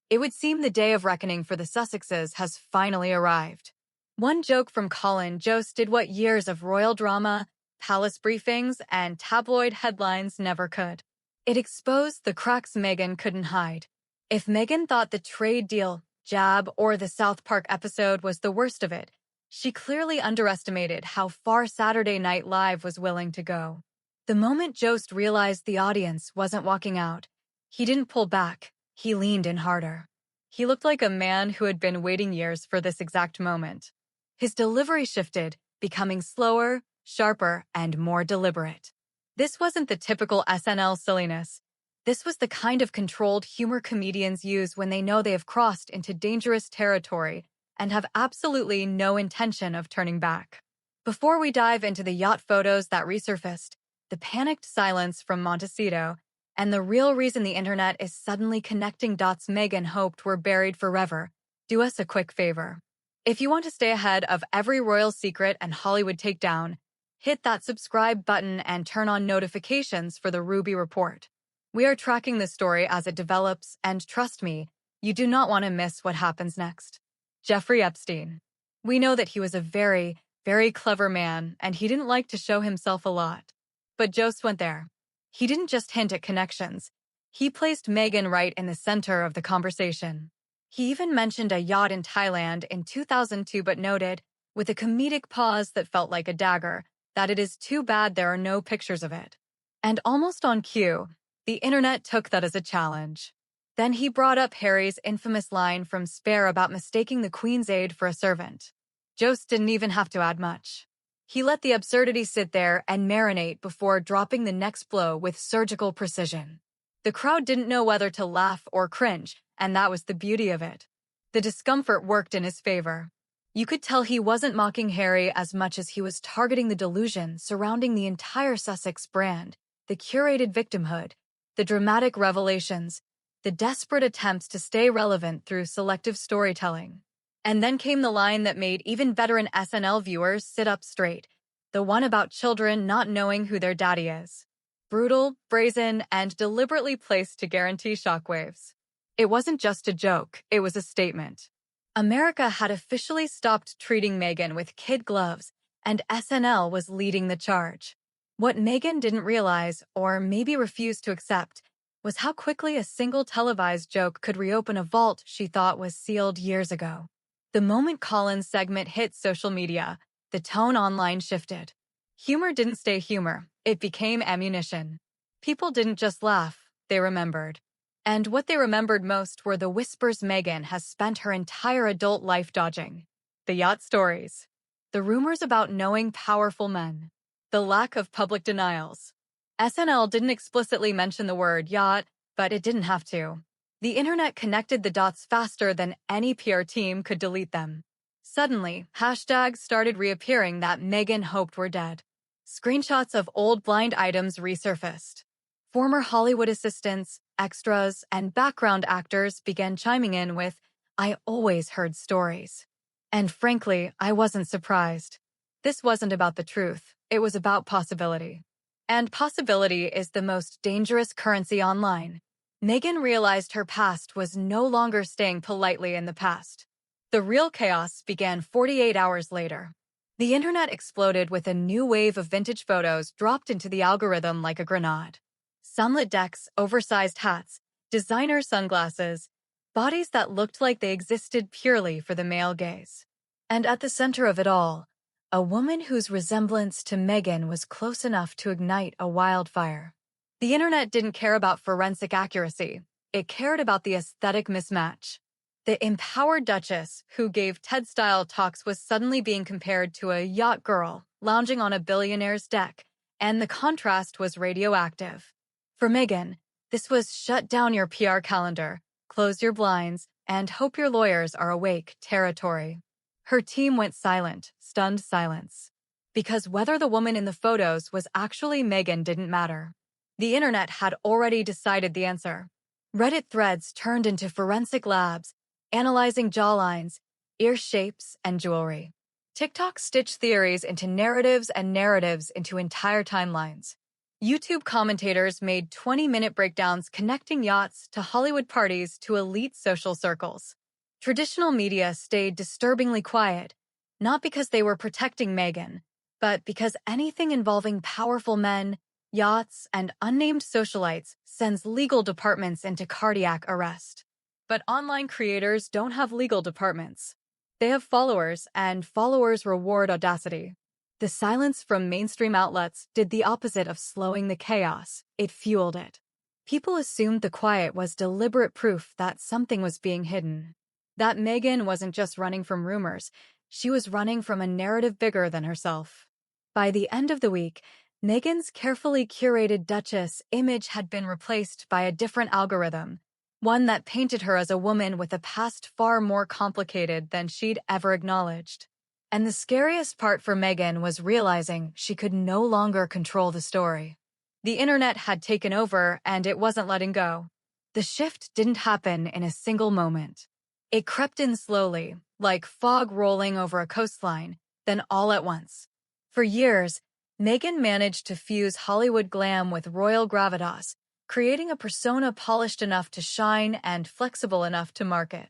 It would seem the day of reckoning for the Sussexes has finally arrived. One joke from Colin Jost did what years of royal drama, palace briefings, and tabloid headlines never could. It exposed the cracks Meghan couldn't hide. If Meghan thought the trade deal, jab, or the South Park episode was the worst of it, she clearly underestimated how far Saturday Night Live was willing to go. The moment Jost realized the audience wasn't walking out, he didn't pull back, he leaned in harder. He looked like a man who had been waiting years for this exact moment. His delivery shifted, becoming slower, sharper, and more deliberate. This wasn't the typical SNL silliness. This was the kind of controlled humor comedians use when they know they have crossed into dangerous territory and have absolutely no intention of turning back. Before we dive into the yacht photos that resurfaced, the panicked silence from Montecito, and the real reason the internet is suddenly connecting dots Meghan hoped were buried forever, do us a quick favor. If you want to stay ahead of every royal secret and Hollywood takedown, hit that subscribe button and turn on notifications for the Ruby Report. We are tracking this story as it develops, and trust me, you do not want to miss what happens next. Jeffrey Epstein. We know that he was a very, very clever man, and he didn't like to show himself a lot. But Jost went there. He didn't just hint at connections. He placed Meghan right in the center of the conversation. He even mentioned a yacht in Thailand in 2002 but noted, with a comedic pause that felt like a dagger, that it is too bad there are no pictures of it. And almost on cue, the internet took that as a challenge. Then he brought up Harry's infamous line from Spare about mistaking the Queen's aide for a servant. Jost didn't even have to add much. He let the absurdity sit there and marinate before dropping the next blow with surgical precision. The crowd didn't know whether to laugh or cringe, and that was the beauty of it. The discomfort worked in his favor. You could tell he wasn't mocking Harry as much as he was targeting the delusion surrounding the entire Sussex brand, the curated victimhood, the dramatic revelations, the desperate attempts to stay relevant through selective storytelling. And then came the line that made even veteran SNL viewers sit up straight, the one about children not knowing who their daddy is. Brutal, brazen, and deliberately placed to guarantee shockwaves. It wasn't just a joke, it was a statement. America had officially stopped treating Meghan with kid gloves, and SNL was leading the charge. What Meghan didn't realize, or maybe refused to accept, was how quickly a single televised joke could reopen a vault she thought was sealed years ago. The moment Colin's segment hit social media, the tone online shifted. Humor didn't stay humor, it became ammunition. People didn't just laugh, they remembered. And what they remembered most were the whispers Meghan has spent her entire adult life dodging. The yacht stories. The rumors about knowing powerful men. The lack of public denials. SNL didn't explicitly mention the word yacht, but it didn't have to. The internet connected the dots faster than any PR team could delete them. Suddenly, hashtags started reappearing that Meghan hoped were dead. Screenshots of old blind items resurfaced. Former Hollywood assistants, extras, and background actors began chiming in with, "I always heard stories." And frankly, I wasn't surprised. This wasn't about the truth, it was about possibility. And possibility is the most dangerous currency online. Meghan realized her past was no longer staying politely in the past. The real chaos began 48 hours later. The internet exploded with a new wave of vintage photos dropped into the algorithm like a grenade. Sunlit decks, oversized hats, designer sunglasses, bodies that looked like they existed purely for the male gaze. And at the center of it all, a woman whose resemblance to Meghan was close enough to ignite a wildfire. The internet didn't care about forensic accuracy. It cared about the aesthetic mismatch. The empowered Duchess, who gave TED-style talks, was suddenly being compared to a yacht girl lounging on a billionaire's deck, and the contrast was radioactive. For Meghan, this was shut down your PR calendar, close your blinds, and hope your lawyers are awake territory. Her team went silent, stunned silence. Because whether the woman in the photos was actually Meghan didn't matter. The internet had already decided the answer. Reddit threads turned into forensic labs, analyzing jawlines, ear shapes, and jewelry. TikTok stitched theories into narratives and narratives into entire timelines. YouTube commentators made 20-minute breakdowns connecting yachts to Hollywood parties to elite social circles. Traditional media stayed disturbingly quiet, not because they were protecting Meghan, but because anything involving powerful men, yachts, and unnamed socialites sends legal departments into cardiac arrest. But online creators don't have legal departments. They have followers, and followers reward audacity. The silence from mainstream outlets did the opposite of slowing the chaos. It fueled it. People assumed the quiet was deliberate proof that something was being hidden. That Meghan wasn't just running from rumors, she was running from a narrative bigger than herself. By the end of the week, Meghan's carefully curated Duchess image had been replaced by a different algorithm, one that painted her as a woman with a past far more complicated than she'd ever acknowledged. And the scariest part for Meghan was realizing she could no longer control the story. The internet had taken over, and it wasn't letting go. The shift didn't happen in a single moment. It crept in slowly, like fog rolling over a coastline, then all at once. For years, Meghan managed to fuse Hollywood glam with royal gravitas, creating a persona polished enough to shine and flexible enough to market.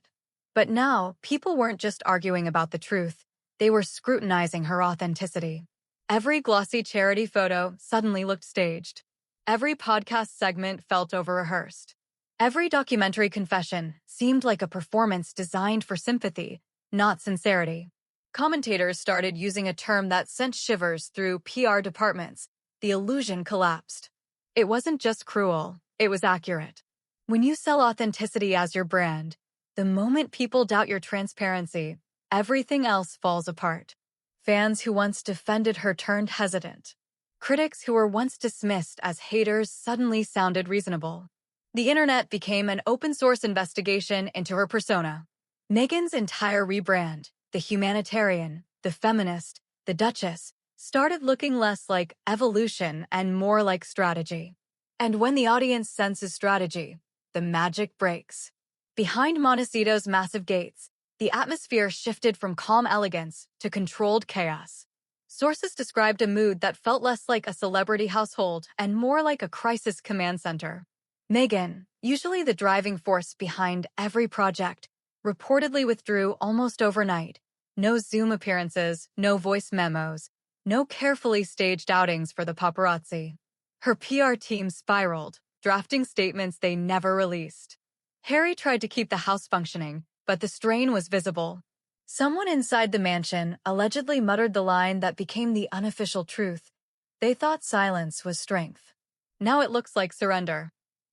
But now, people weren't just arguing about the truth. They were scrutinizing her authenticity. Every glossy charity photo suddenly looked staged. Every podcast segment felt over-rehearsed. Every documentary confession seemed like a performance designed for sympathy, not sincerity. Commentators started using a term that sent shivers through PR departments. The illusion collapsed. It wasn't just cruel, it was accurate. When you sell authenticity as your brand, the moment people doubt your transparency, everything else falls apart. Fans who once defended her turned hesitant. Critics who were once dismissed as haters suddenly sounded reasonable. The internet became an open-source investigation into her persona. Meghan's entire rebrand, the humanitarian, the feminist, the Duchess, started looking less like evolution and more like strategy. And when the audience senses strategy, the magic breaks. Behind Montecito's massive gates, the atmosphere shifted from calm elegance to controlled chaos. Sources described a mood that felt less like a celebrity household and more like a crisis command center. Meghan, usually the driving force behind every project, reportedly withdrew almost overnight. No Zoom appearances, no voice memos, no carefully staged outings for the paparazzi. Her PR team spiraled, drafting statements they never released. Harry tried to keep the house functioning, but the strain was visible. Someone inside the mansion allegedly muttered the line that became the unofficial truth. They thought silence was strength. Now it looks like surrender.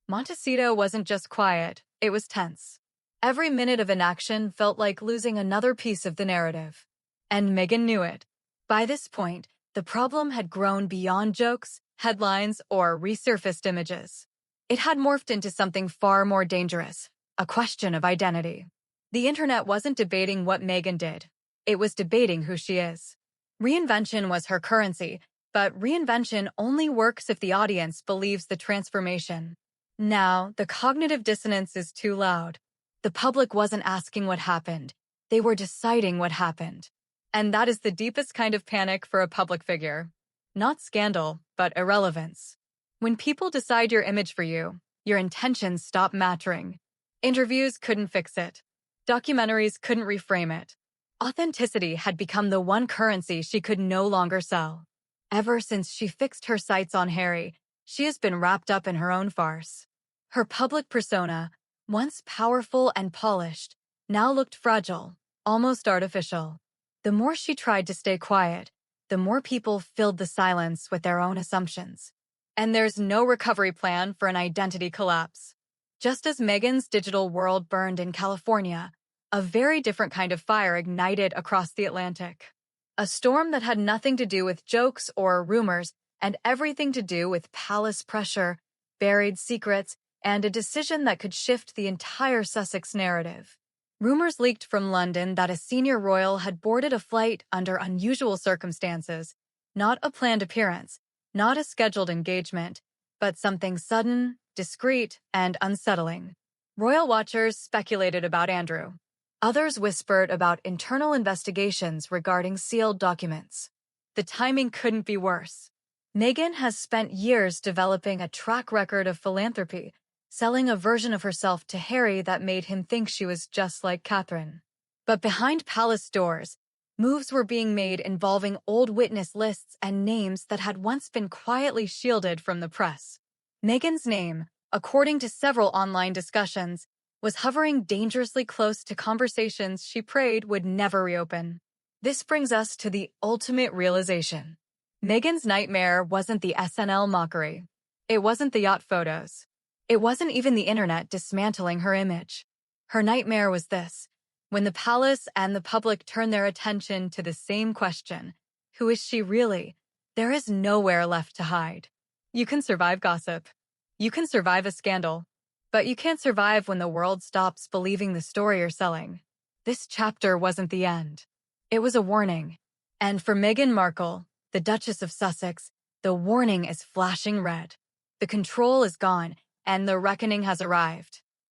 Montecito wasn't just quiet, it was tense. Every minute of inaction felt like losing another piece of the narrative. And Meghan knew it. By this point, the problem had grown beyond jokes, headlines, or resurfaced images. It had morphed into something far more dangerous, a question of identity. The internet wasn't debating what Meghan did. It was debating who she is. Reinvention was her currency, but reinvention only works if the audience believes the transformation. Now, the cognitive dissonance is too loud. The public wasn't asking what happened. They were deciding what happened. And that is the deepest kind of panic for a public figure. Not scandal, but irrelevance. When people decide your image for you, your intentions stop mattering. Interviews couldn't fix it. Documentaries couldn't reframe it. Authenticity had become the one currency she could no longer sell. Ever since she fixed her sights on Harry, she has been wrapped up in her own farce. Her public persona, once powerful and polished, now looked fragile, almost artificial. The more she tried to stay quiet, the more people filled the silence with their own assumptions. And there's no recovery plan for an identity collapse. Just as Meghan's digital world burned in California, a very different kind of fire ignited across the Atlantic. A storm that had nothing to do with jokes or rumors and everything to do with palace pressure, buried secrets, and a decision that could shift the entire Sussex narrative. Rumors leaked from London that a senior royal had boarded a flight under unusual circumstances, not a planned appearance, not a scheduled engagement, but something sudden, discreet, and unsettling. Royal watchers speculated about Andrew. Others whispered about internal investigations regarding sealed documents. The timing couldn't be worse. Meghan has spent years developing a track record of philanthropy, selling a version of herself to Harry that made him think she was just like Catherine. But behind palace doors, moves were being made involving old witness lists and names that had once been quietly shielded from the press. Meghan's name, according to several online discussions, was hovering dangerously close to conversations she prayed would never reopen. This brings us to the ultimate realization. Meghan's nightmare wasn't the SNL mockery. It wasn't the yacht photos. It wasn't even the internet dismantling her image. Her nightmare was this: when the palace and the public turn their attention to the same question, who is she really? There is nowhere left to hide. You can survive gossip. You can survive a scandal. But you can't survive when the world stops believing the story you're selling. This chapter wasn't the end. It was a warning. And for Meghan Markle, the Duchess of Sussex, the warning is flashing red. The control is gone, and the reckoning has arrived.